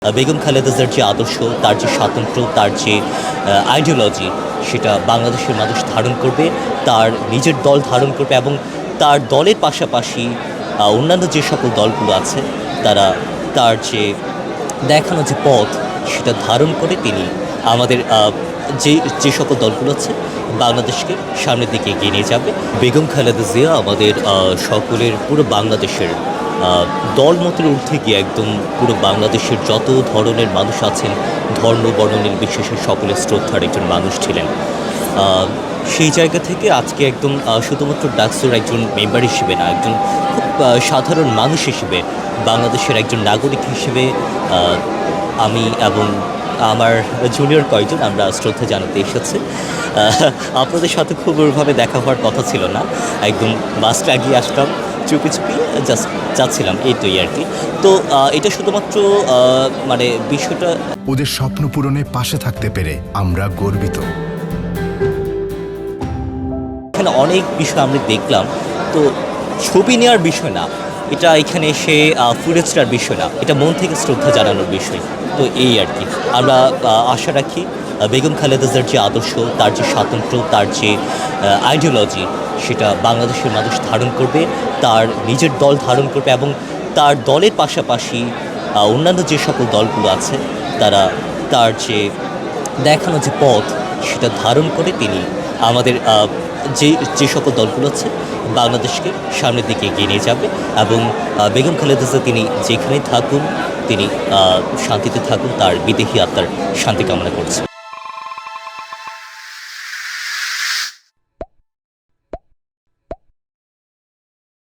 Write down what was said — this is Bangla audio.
বেগম খালেদা জিয়ার যে আদর্শ, তার যে স্বাতন্ত্র্য, তার যে আইডিওলজি, সেটা বাংলাদেশের মানুষ ধারণ করবে, তার নিজের দল ধারণ করবে এবং তার দলের পাশাপাশি অন্যান্য যে সকল দলগুলো আছে তারা তার যে দেখানো যে পথ সেটা ধারণ করে তিনি আমাদের যে সকল দলগুলো আছে বাংলাদেশকে সামনের দিকে এগিয়ে নিয়ে যাবে। বেগম খালেদা জিয়া আমাদের সকলের পুরো বাংলাদেশের দলমতের ঊর্ধ্বে গিয়ে একদম পুরো বাংলাদেশের যত ধরনের মানুষ আছেন, ধর্ম বর্ণ নির্বিশেষে সকলের শ্রদ্ধার একজন মানুষ ছিলেন। সেই জায়গা থেকে আজকে একদম শুধুমাত্র ডাকসুর একজন মেম্বার হিসেবে না, একজন খুব সাধারণ মানুষ হিসেবে, বাংলাদেশের একজন নাগরিক হিসেবে আমি এবং আমার জুনিয়র কয়েকজন আমরা শ্রদ্ধা জানাতে এসেছি। আপনাদের সাথে খুব ওইভাবে দেখা হওয়ার কথা ছিল না, একদম বাসটা আগিয়ে আসলাম, চুপি চুপি জাস্ট যাচ্ছিলাম, এইটাই আর কি। তো এটা শুধুমাত্র মানে বিষয়টা, ওদের স্বপ্ন পূরণে পাশে থাকতে পেরে আমরা গর্বিত। এখানে অনেক বিষয় আমরা দেখলাম, তো ছবি নেওয়ার বিষয় না এটা, এখানে এসে ফুটেজটার বিষয় না, এটা মন থেকে শ্রদ্ধা জানানোর বিষয়। তো এই আর কি, আমরা আশা রাখি বেগম খালেদা জিয়ার যে আদর্শ, তার যে স্বাতন্ত্র্য, তার যে আইডিওলজি, সেটা বাংলাদেশের মানুষ ধারণ করবে, তার নিজের দল ধারণ করবে এবং তার দলের পাশাপাশি অন্যান্য যে সকল দলগুলো আছে তারা তার যে দেখানো যে পথ সেটা ধারণ করে তিনি আমাদের যে সকল দলগুলো আছে বাংলাদেশকে সামনের দিকে এগিয়ে নিয়ে যাবে। এবং বেগম খালেদা জিয়া তিনি যেখানেই থাকুন, তিনি শান্তিতে থাকুন, তার বিদেহী আত্মার শান্তি কামনা করছে।